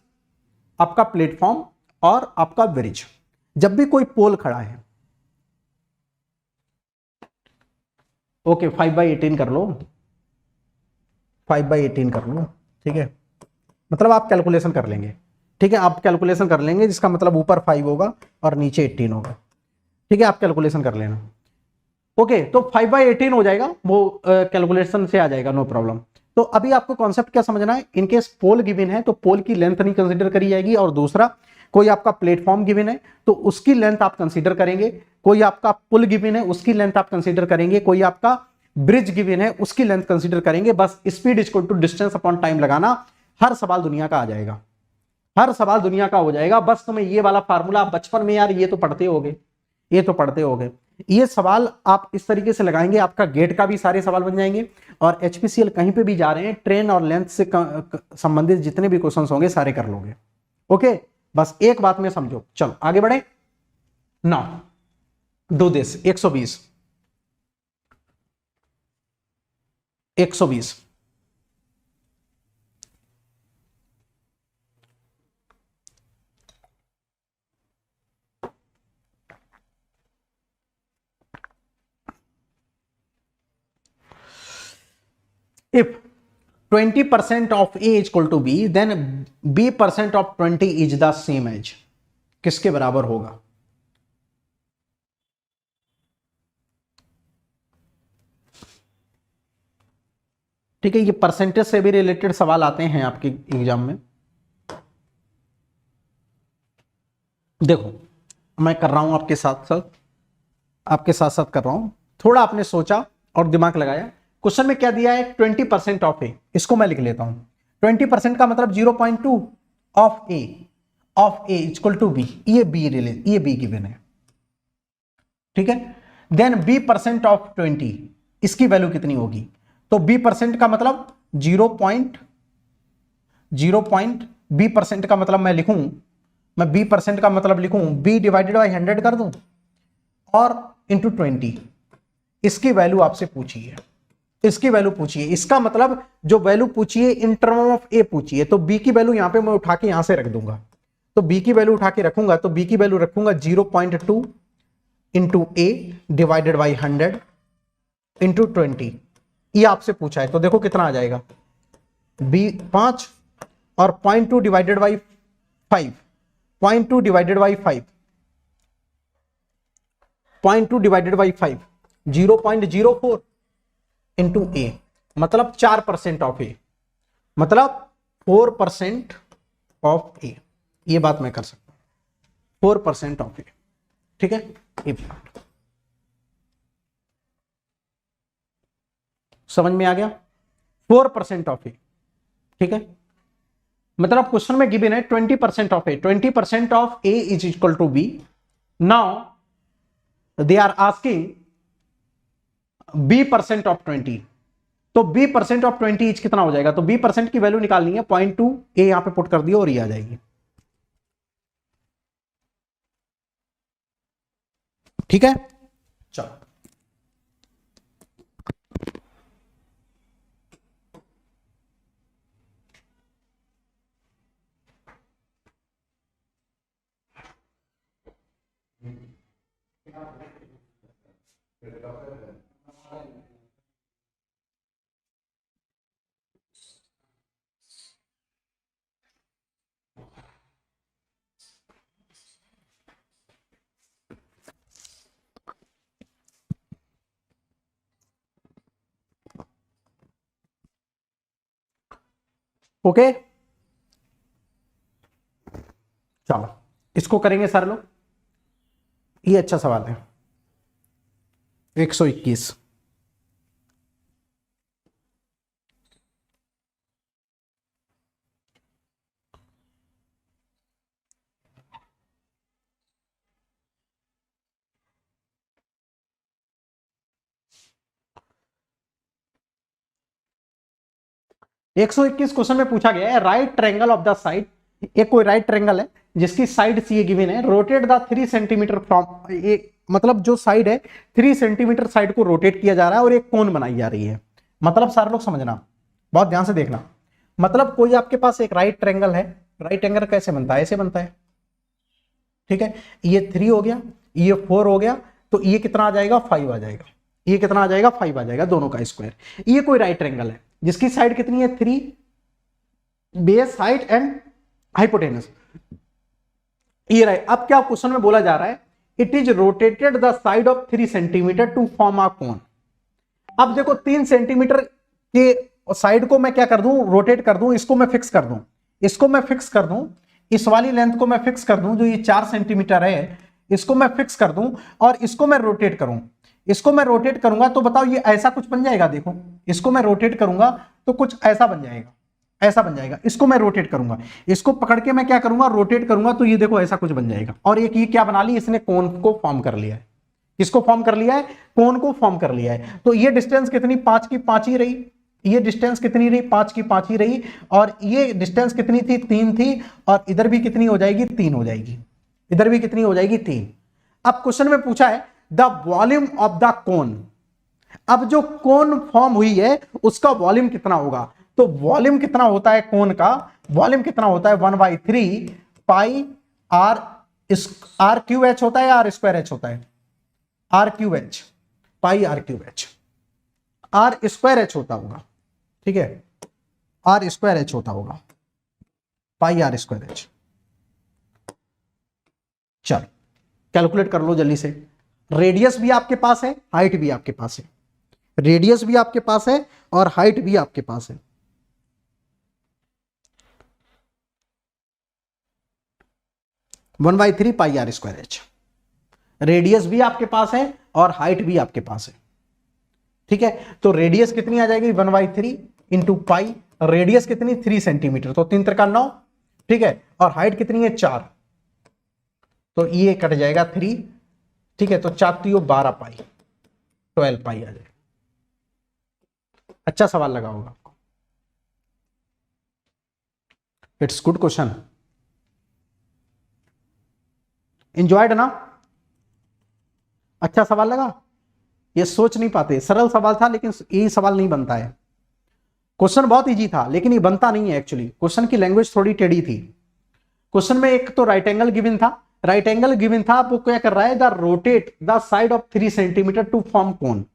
आपका प्लेटफॉर्म और आपका ब्रिज। जब भी कोई पोल खड़ा है, ओके 5/18 कर लो, 5/18 कर लो। ठीक है, मतलब आप कैलकुलेशन कर लेंगे। ठीक है, आप कैलकुलेशन कर लेंगे, जिसका मतलब ऊपर 5 होगा और नीचे 18 होगा। ठीक है, आप कैलकुलेशन कर लेना। ओके, तो 5/18 हो जाएगा, वो कैलकुलेशन से आ जाएगा, नो प्रॉब्लम। तो अभी आपको कॉन्सेप्ट क्या समझना है, इनकेस पोल गिवन है तो पोल की लेंथ नहीं कंसीडर करी जाएगी, और दूसरा कोई आपका प्लेटफॉर्म गिवन है तो उसकी लेंथ आप कंसीडर करेंगे, कोई आपका पुल गिवन है उसकी लेंथ आप कंसीडर करेंगे, कोई आपका ब्रिज गिवन है उसकी लेंथ कंसीडर करेंगे। बस speed equal to distance upon time लगाना, हर सवाल दुनिया का आ जाएगा, हर सवाल दुनिया का हो जाएगा। बस तुम्हें ये वाला फार्मूला बचपन में यार ये तो पढ़ते होगे, ये तो पढ़ते होगे, ये सवाल आप इस तरीके से लगाएंगे, आपका गेट का भी सारे सवाल बन जाएंगे। और एचपीसीएल कहीं पे भी जा रहे हैं, ट्रेन और लेंथ से संबंधित जितने भी क्वेश्चंस होंगे सारे कर लोगे। ओके, बस एक बात में समझो। चलो आगे बढ़े, now do this. 120 120 if 20% of A is equal to B, then B% of 20 is the same as, किसके बराबर होगा। ठीक है, ये परसेंटेज से भी रिलेटेड सवाल आते हैं आपके एग्जाम में। देखो मैं कर रहा हूं आपके साथ साथ कर रहा हूं, थोड़ा आपने सोचा और दिमाग लगाया। क्वेश्चन में क्या दिया है, 20% ऑफ ए, इसको मैं लिख लेता हूं। 20% का मतलब 0.2 of A equal to B, ये बी गिवन है, ठीक है। देन बी परसेंट ऑफ 20, इसकी वैल्यू कितनी होगी, तो बी परसेंट का मतलब 0. बी परसेंट का मतलब मैं बी परसेंट का मतलब लिखूं बी डिवाइडेड बाई 100 कर दूं और इंटू 20, इसकी वैल्यू आपसे पूछिए, इसका मतलब जो वैल्यू पूछिए इन टर्म ऑफ ए पूछिए, तो बी की वैल्यू यहां पे मैं उठा के यहां से रख दूंगा, तो बी की वैल्यू उठा के रखूंगा, तो बी की वैल्यू रखूंगा 0.2 into A divided by 100 into 20, ये आपसे पूछा है, तो देखो कितना आ जाएगा, बी 5 और 0.2 divided by 5, 0.2 divided by 5, 0.2 divided by 5, 0.04 into A, मतलब 4% ऑफ ए, मतलब 4% ऑफ ए, ये बात मैं कर सकता हूं, 4% ऑफ ए, ठीक है। ये बात समझ में आ गया, 4% ऑफ ए, ठीक है। मतलब क्वेश्चन में गिवन है 20% of A, 20% of A is equal to B. Now they are asking B percent of 20, तो बी परसेंट ऑफ 20 इज कितना हो जाएगा, तो बी परसेंट की वैल्यू निकालनी है, 0.2 ए यहां पे पुट कर दिया और ये आ जाएगी, ठीक है। चलो ओके, चलो इसको करेंगे सर लोग, ये अच्छा सवाल है, 121। एक सौ इक्कीस क्वेश्चन में पूछा गया है right triangle of the side, एक कोई राइट ट्रायंगल है जिसकी साइड सी गिवन है, रोटेट द 3 सेंटीमीटर फ्रॉम, एक मतलब जो साइड है 3 सेंटीमीटर साइड को रोटेट किया जा रहा है और एक कोन बनाई जा रही है। मतलब सारे लोग समझना, बहुत ध्यान से देखना, मतलब कोई आपके पास एक राइट ट्रायंगल है, राइट ट्रायंगल कैसे बनता है, ऐसे बनता है, ठीक है। ये 3 हो गया, ये 4 हो गया, तो ये कितना आ जाएगा, 5 आ जाएगा, ये कितना आ जाएगा, 5 आ जाएगा, दोनों का स्क्वायर। ये कोई राइट ट्रायंगल है जिसकी साइड कितनी है, 3, बेस हाइट एंड हाइपोटेनस, ये रहा। अब क्या क्वेश्चन में बोला जा रहा है, it is rotated the side of 3 centimetre to form a cone. अब देखो 3 सेंटीमीटर के साइड को मैं क्या कर दूं, रोटेट कर दूं, इसको मैं फिक्स कर दूं, इसको मैं फिक्स कर दूं, इस वाली लेंथ को मैं फिक्स कर दूं, जो ये 4 सेंटीमीटर है इसको मैं फिक्स कर दूं और इसको मैं रोटेट करूं, इसको मैं रोटेट करूंगा तो बताओ ये ऐसा कुछ बन जाएगा, देखो इसको मैं रोटेट करूंगा तो कुछ ऐसा बन जाएगा, ऐसा बन जाएगा, इसको मैं रोटेट करूंगा, इसको पकड़ के मैं क्या करूंगा, रोटेट करूंगा, तो ये देखो ऐसा कुछ बन जाएगा। और एक ये क्या बना ली, इसने कोन को फॉर्म कर लिया है, किसको फॉर्म कर लिया है, कोन को फॉर्म कर लिया है। तो ये डिस्टेंस कितनी, 5 की 5 ही रही, ये डिस्टेंस कितनी रही, 5 की 5 ही रही, और ये डिस्टेंस कितनी थी, 3 थी, और इधर भी कितनी हो जाएगी, 3 हो जाएगी, इधर भी कितनी हो जाएगी, 3। अब क्वेश्चन में पूछा है the volume of the cone, अब जो कोन फॉर्म हुई है उसका वॉल्यूम कितना होगा, तो वॉल्यूम कितना होता है कोन का, वॉल्यूम कितना होता है 1/3 पाई आर क्यू एच होता है या आर स्क्वायर एच होता है, R cube H, pi R cube H, R square H होता होगा, ठीक है, आर स्क्वायर एच होता होगा, पाई आर स्क्वायर एच। चलो कैलकुलेट कर लो जल्दी से, रेडियस भी आपके पास है, हाइट भी आपके पास है, रेडियस भी आपके पास है और हाइट भी आपके पास है। One by three pi R square H. Radius भी आपके पास है और हाइट भी आपके पास है। ठीक है, तो रेडियस कितनी आ जाएगी 1/3 इंटू पाई। रेडियस कितनी 3 सेंटीमीटर, तो 3 3 9। ठीक है, और हाइट कितनी है 4, तो ये कट जाएगा 3। ठीक है, तो 4 तो 12 पाई, 12 पाई आ जाएगा। अच्छा सवाल लगा होगा आपको। इट्स गुड क्वेश्चन, एंजॉयड ना। अच्छा सवाल लगा। ये सोच नहीं पाते, सरल सवाल था लेकिन यही सवाल नहीं बनता है। क्वेश्चन बहुत इजी था लेकिन ये बनता नहीं है एक्चुअली। क्वेश्चन की लैंग्वेज थोड़ी टेढ़ी थी। क्वेश्चन में एक तो राइट एंगल गिवन था, राइट एंगल गिवन था, वो क्या कर रहा है, the rotate the side of 3 centimetre to form cone.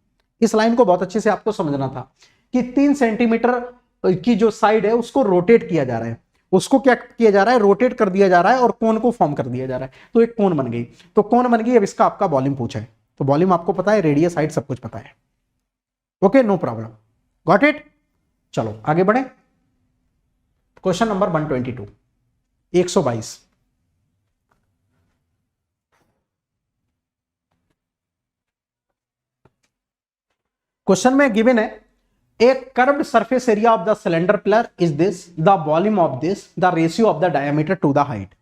इस लाइन को बहुत अच्छे से आपको समझना था कि 3 सेंटीमीटर की जो साइड है उसको रोटेट किया जा रहा है, उसको क्या किया जा रहा है, रोटेट कर दिया जा रहा है और कोन को फॉर्म कर दिया जा रहा है। तो एक कोन बन गई, तो कोन बन गई। अब इसका आपका वॉल्यूम पूछा है, तो वॉल्यूम आपको पता है, रेडियस हाइट सब कुछ पता है। Okay, no problem, got it. चलो आगे बढ़े। Question number 122, 122। क्वेश्चन में गिवन है एक curved surface area of the cylinder pillar is this, the volume of this, the ratio of the diameter to the height.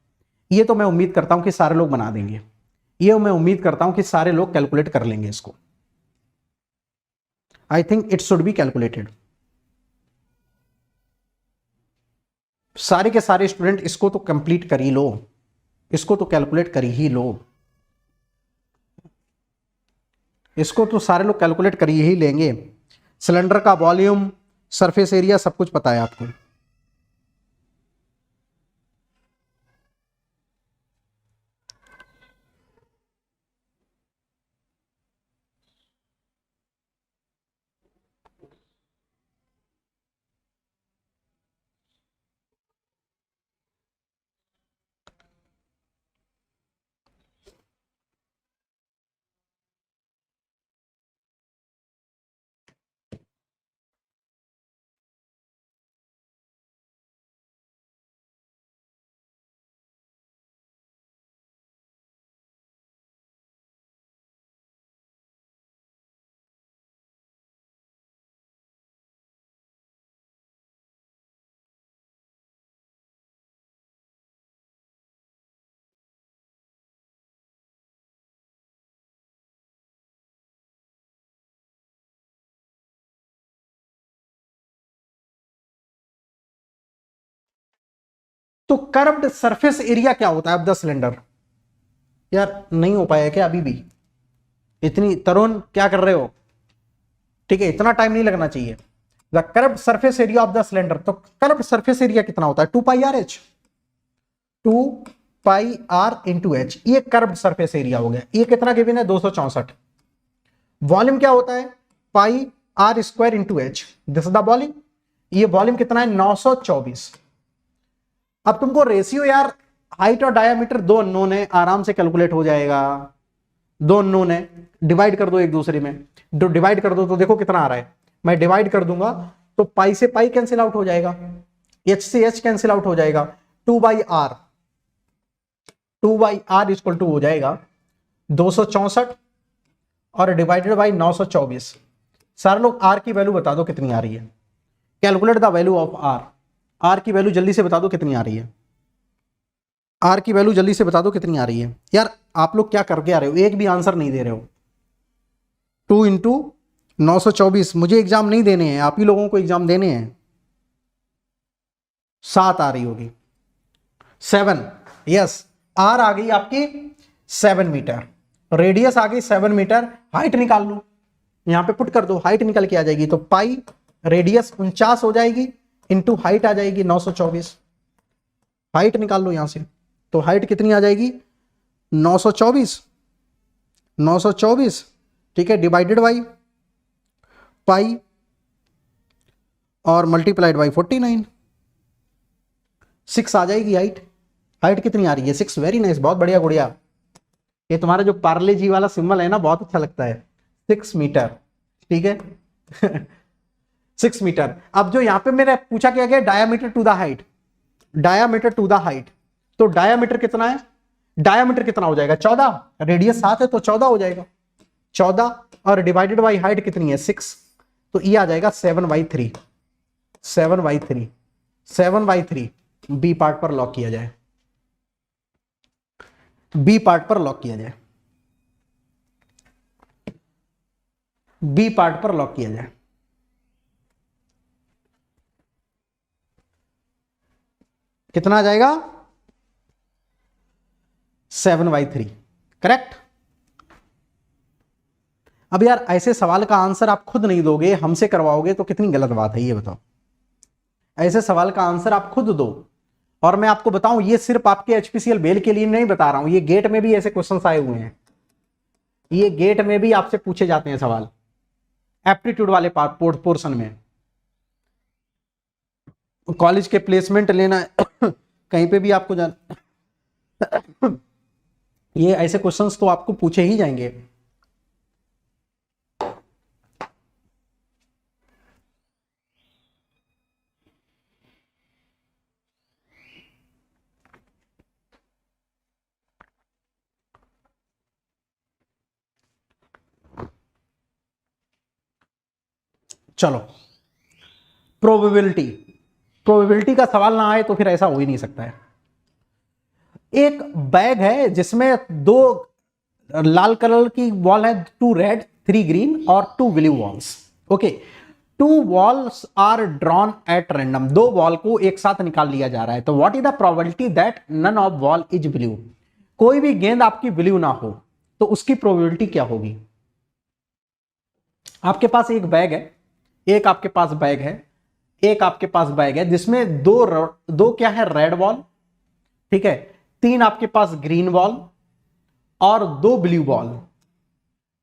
ये तो मैं उम्मीद करता हूं कि सारे लोग बना देंगे, ये मैं उम्मीद करता हूं कि सारे लोग कैलकुलेट कर लेंगे इसको। I think it should be calculated. सारे के सारे स्टूडेंट इसको तो कंप्लीट कर ही लो, इसको तो कैलकुलेट कर ही लो, इसको तो सारे लोग कैलकुलेट कर ही लेंगे। सिलेंडर का वॉल्यूम, सरफेस एरिया सब कुछ पता है आपको। तो कर्व्ड सरफेस एरिया क्या होता है ऑफ द सिलेंडर? यार नहीं हो पाया क्या अभी भी? इतनी तरुण क्या कर रहे हो? ठीक है, इतना टाइम नहीं लगना चाहिए। The curved surface area of the cylinder, तो कर्व्ड सरफेस एरिया कितना होता है? 2 pi R H, 2 pi R into H. ये कर्व्ड सरफेस एरिया हो गया। ये कितना गिवन है? 264। वॉल्यूम क्या होता है? Pi R square into H, this is the volume. ये वॉल्यूम कितना है? 924। अब तुमको रेशियो यार, हाइट और डायामीटर दो अननोन है, आराम से कैलकुलेट हो जाएगा। दो अननोन है, डिवाइड कर दो एक दूसरे में, डिवाइड कर दो तो देखो कितना आ रहा है। मैं डिवाइड कर दूंगा तो पाई से पाई कैंसिल आउट हो जाएगा, एच से एच कैंसिल आउट हो जाएगा, 2/r, 2/r इक्वल टू हो जाएगा 264 और डिवाइडेड बाई 924। सारे लोग r की वैल्यू बता दो कितनी आ रही है। Calculate the value of r। r की वैल्यू जल्दी से बता दो कितनी आ रही है। r की वैल्यू जल्दी से बता दो कितनी आ रही है। यार आप लोग क्या करके आ रहे हो, एक भी आंसर नहीं दे रहे हो। 2 इंटू 924, मुझे एग्जाम नहीं देने हैं, आप ही लोगों को एग्जाम देने हैं। 7 आ रही होगी, 7, यस। r आ गई आपकी 7 मीटर, रेडियस आ गई 7 मीटर। हाइट निकाल लो, यहां पे पुट कर दो, हाइट निकल के आ जाएगी। तो पाई रेडियस 49 हो जाएगी इंटू हाइट आ जाएगी 924। हाइट निकाल लो यहां से, तो हाइट कितनी आ जाएगी? 924, 924। ठीक है, डिवाइडेड बाई पाई और मल्टीप्लाइड बाई 49, 6 आ जाएगी हाइट। हाइट कितनी आ रही है? 6। वेरी नाइस, बहुत बढ़िया गुड़िया। ये तुम्हारा जो पार्ले जी वाला सिंबल है ना, बहुत अच्छा लगता है। 6 मीटर। ठीक है, 6 मीटर। अब जो यहां पे मेरे पूछा क्या गया, diameter to the height, diameter to the height, तो डायामीटर कितना है, डायामीटर कितना हो जाएगा 14, रेडियस 7 है तो 14 हो जाएगा, 14 और डिवाइडेड बाई हाइट कितनी है 6, तो ये आ जाएगा 7/3, 7/3, 7/3। बी पार्ट पर लॉक किया जाए, बी पार्ट पर लॉक किया जाए, बी पार्ट पर लॉक किया जाए। कितना आ जाएगा 7/3, करेक्ट। अब यार ऐसे सवाल का आंसर आप खुद नहीं दोगे, हमसे करवाओगे तो कितनी गलत बात है ये बताओ। ऐसे सवाल का आंसर आप खुद दो। और मैं आपको बताऊं ये सिर्फ आपके एचपीसीएल बेल के लिए नहीं बता रहा हूं, ये गेट में भी ऐसे क्वेश्चंस आए हुए हैं, ये गेट में भी आपसे पूछे जाते हैं सवाल एप्टीट्यूड वाले पोर्शन में। कॉलेज के प्लेसमेंट लेना कहीं पे भी आपको जाना, ये ऐसे क्वेश्चंस तो आपको पूछे ही जाएंगे। चलो प्रोबेबिलिटी, प्रोबेबिलिटी का सवाल ना आए तो फिर ऐसा हो ही नहीं सकता है। एक बैग है जिसमें 2 लाल कलर की बॉल है, 2 रेड 3 ग्रीन और 2 blue balls. Okay, 2 balls are drawn at random, 2 ball को एक साथ निकाल लिया जा रहा है। तो what is the probability that none of ball is blue, कोई भी गेंद आपकी ब्लू ना हो तो उसकी प्रोबेबिलिटी क्या होगी। आपके पास एक बैग है, एक आपके पास बैग है, एक आपके पास बैग है जिसमें दो क्या है रेड बॉल, ठीक है, 3 आपके पास ग्रीन बॉल और 2 ब्लू बॉल,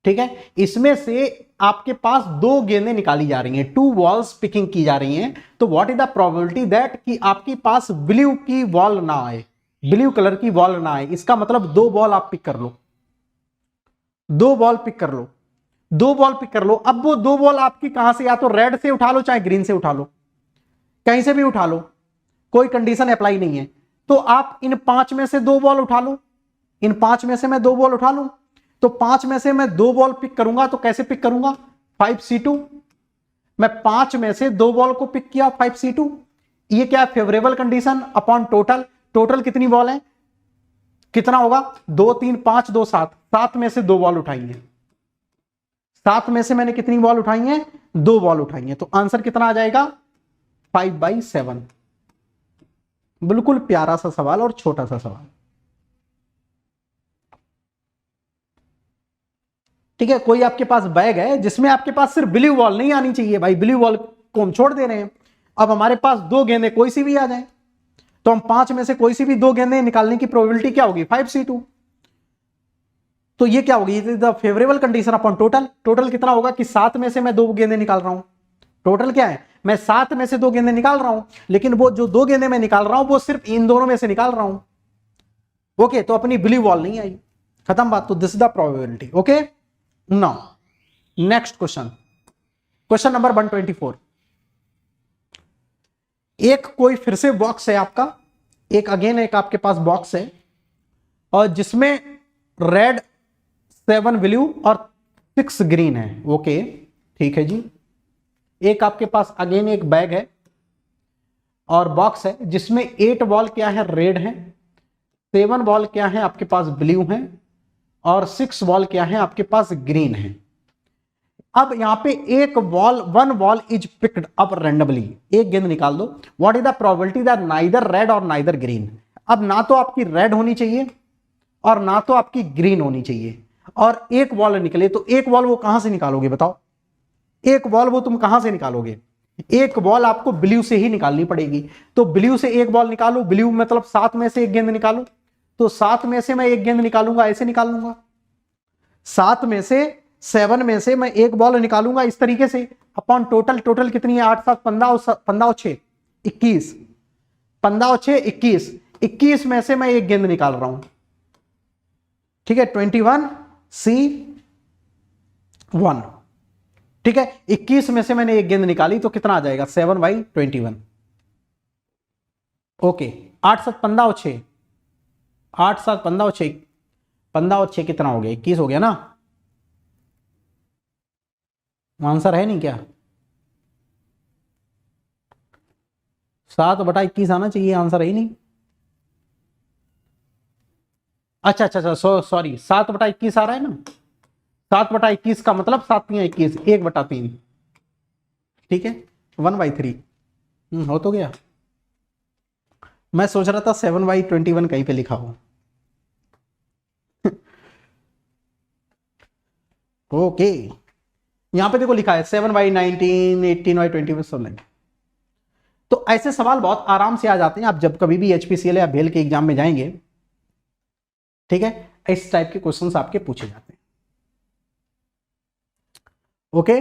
ठीक है। इसमें से आपके पास 2 गेंदें निकाली जा रही हैं, 2 बॉल्स पिकिंग की जा रही हैं। तो what is the probability that कि आपके पास ब्लू की बॉल ना आए, ब्लू कलर की बॉल ना आए। इसका मतलब 2 बॉल आप पिक कर लो, 2 बॉल पिक कर लो, 2 बॉल पिक कर लो। अब वो 2 बॉल आपकी कहां से, या तो रेड से उठा लो चाहे ग्रीन से उठा लो, कहीं से भी उठा लो, कोई कंडीशन अप्लाई नहीं है। तो आप इन 5 में से 2 बॉल उठा लो, इन 5 में से मैं 2 बॉल उठा लूं, तो 5 में से मैं 2 बॉल पिक करूंगा। तो कैसे पिक करूंगा 5C2, मैं 5 में से 2 बॉल को पिक किया 5C2। ये क्या favourable condition upon total, total कितनी बॉल है, कितना होगा 2 3 5 2 7, 7 में से 2 बॉल उठाएंगे, 7 में से मैंने कितनी बॉल उठाई है 2 बॉल उठाई है। तो आंसर कितना आ जाएगा 5/7। बिल्कुल प्यारा सा सवाल और छोटा सा सवाल, ठीक है। कोई आपके पास बैग है जिसमें आपके पास सिर्फ ब्लू बॉल नहीं आनी चाहिए भाई, ब्लू बॉल को हम छोड़ दे रहे हैं। अब हमारे पास 2 गेंदें कोई सी भी आ जाए तो हम 5 में से कोई सी भी 2 गेंदें निकालने की प्रोबेबिलिटी क्या होगी 5C2। तो ये क्या होगी the favourable condition upon total, total कितना होगा कि 7 में से मैं 2 गेंदें निकाल रहा हूं, टोटल क्या है मैं 7 में से 2 गेंदें निकाल रहा हूं, लेकिन वो जो 2 गेंदें मैं निकाल रहा हूं वो सिर्फ इन दोनों में से निकाल रहा हूं। ओके, तो अपनी ब्लू बॉल नहीं आई, खत्म बात। तो this is the probability. Okay, now next question, question number 124। एक कोई फिर से बॉक्स है आपका, एक अगेन एक आपके पास बॉक्स है और जिसमें रेड 7 ब्लू और 6 ग्रीन है। ओके, ठीक है जी। एक आपके पास अगेन एक बैग है और बॉक्स है जिसमें 8 बॉल क्या है रेड है, 7 बॉल क्या है आपके पास ब्लू है और 6 बॉल क्या है आपके पास ग्रीन है। अब यहां पे एक ball 1 ball is picked up randomly, एक गेंद निकाल दो। What is the probability that neither red और नाइदर ग्रीन। अब ना तो आपकी रेड होनी चाहिए और ना तो आपकी ग्रीन होनी चाहिए, और एक बॉल निकले। तो एक बॉल वो कहां से निकालोगे बताओ, एक बॉल वो तुम कहां से निकालोगे, एक बॉल आपको ब्लू से ही निकालनी पड़ेगी। तो ब्लू से एक बॉल निकालो, ब्लू मतलब 7 में से एक गेंद निकालो। तो 7 में से मैं एक गेंद निकालूंगा, ऐसे निकाल लूंगा। 7 में से 7 में से मैं एक बॉल निकालूंगा इस तरीके से, अपॉन टोटल, टोटल कितनी है 8 7 15 15 और 6 21, 15 और 6 21, 21 में से मैं एक गेंद निकाल रहा हूं, ठीक है। 21C1, ठीक है, 21 में से मैंने एक गेंद निकाली तो कितना आ जाएगा 7/21। ओके, 8 7 15 और 6, 8 7 15 और 6, 15 और 6 कितना हो गया 21 हो गया ना। आंसर है नहीं क्या? 7/21 आना चाहिए, आंसर है ही नहीं। अच्छा अच्छा अच्छा, सॉरी, 7/21 आ रहा है ना। 7/21 का मतलब 7 × 21, 1/3। ठीक है, 1/3 हो तो गया। मैं सोच रहा था 7/21 कहीं पे लिखा हो। ओके, यहां पे देखो लिखा है 7/19, 18/21 सब लगे। तो ऐसे सवाल बहुत आराम से आ जाते हैं, आप जब कभी भी HPCL या भेल के एग्जाम में जाएंगे, ठीक है, इस टाइप के क्वेश्चंस आपके पूछे जाते हैं। ओके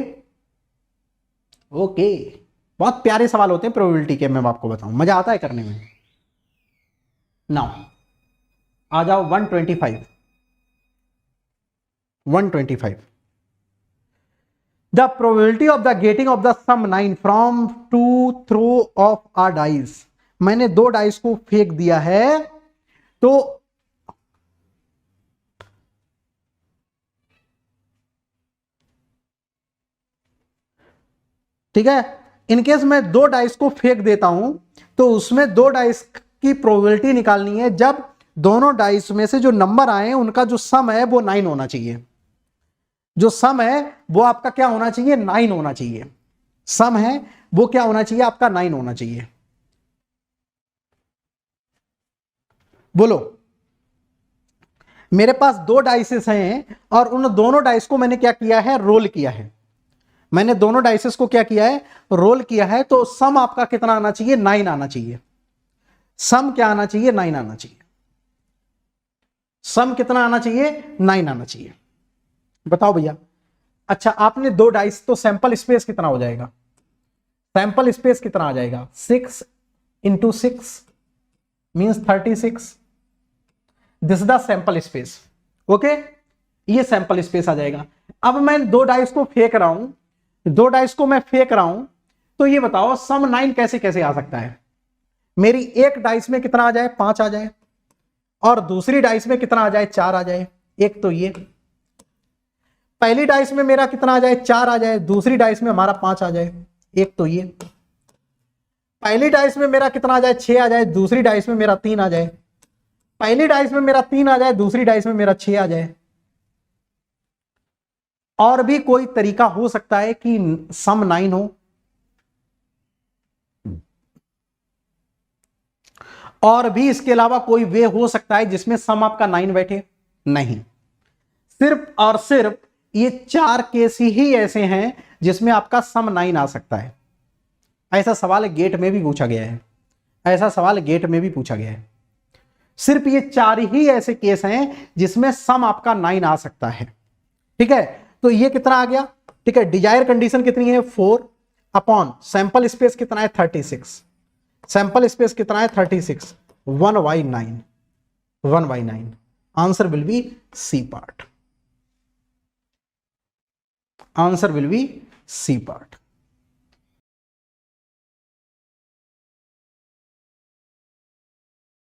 ओके, बहुत प्यारे सवाल होते हैं प्रोबेबिलिटी के, मैं आपको बताऊं, मजा आता है करने में। नाउ आ जाओ 125। The probability of the getting of the sum 9 from 2 throw of a dice। मैंने 2 डाइस को फेंक दिया है, तो ठीक है, इनकेस मैं 2 डाइस को फेंक देता हूं तो उसमें 2 डाइस की प्रोबेबिलिटी निकालनी है जब दोनों डाइस में से जो नंबर आए उनका जो सम है वो 9 होना चाहिए। जो सम है वो आपका क्या होना चाहिए 9 होना चाहिए। सम है वो क्या होना चाहिए आपका 9 होना चाहिए। बोलो, मेरे पास 2 डाइसेस हैं और उन दोनों डाइस को मैंने क्या किया है रोल किया है। मैंने दोनों डाइसेस को क्या किया है रोल किया है, तो सम आपका कितना आना चाहिए 9 आना चाहिए। सम क्या आना चाहिए 9 आना चाहिए। सम कितना आना चाहिए 9 आना चाहिए। बताओ भैया। अच्छा, आपने 2 डाइस, तो सैंपल स्पेस कितना हो जाएगा? सैंपल स्पेस कितना आ जाएगा 6 × 6 means 36। This the sample space. Okay, ये सैंपल स्पेस आ जाएगा। अब मैं 2 डाइस को फेंक रहा हूं, 2 डाइस को मैं फेंक रहा हूं, तो ये बताओ सम 9 कैसे कैसे आ सकता है? मेरी एक डाइस में कितना आ जाए 5 आ जाए, और दूसरी डाइस में कितना आ जाए 4 आ जाए। एक तो ये पहली डाइस में मेरा कितना आ जाए 4 आ जाए, दूसरी डाइस में हमारा 5 आ जाए। एक तो ये पहली डाइस में मेरा कितना आ जाए 6 आ जाए, दूसरी डाइस में मेरा 3 आ जाए। पहली डाइस में मेरा 3 आ जाए, दूसरी डाइस में मेरा 6 आ जाए। और भी कोई तरीका हो सकता है कि सम 9 हो? और भी इसके अलावा कोई वे हो सकता है जिसमें सम आपका 9 बैठे? नहीं, सिर्फ और सिर्फ ये 4 केस ही ऐसे हैं जिसमें आपका सम 9 आ सकता है। ऐसा सवाल गेट में भी पूछा गया है, ऐसा सवाल गेट में भी पूछा गया है। सिर्फ ये 4 ही ऐसे केस हैं जिसमें सम आपका 9 आ सकता है। ठीक है, तो ये कितना आ गया? ठीक है, डिजायर कंडीशन कितनी है 4 अपॉन सैंपल स्पेस कितना है 36। सैंपल स्पेस कितना है 36, 1/9। 1/9 answer will be C part. Answer will be C part.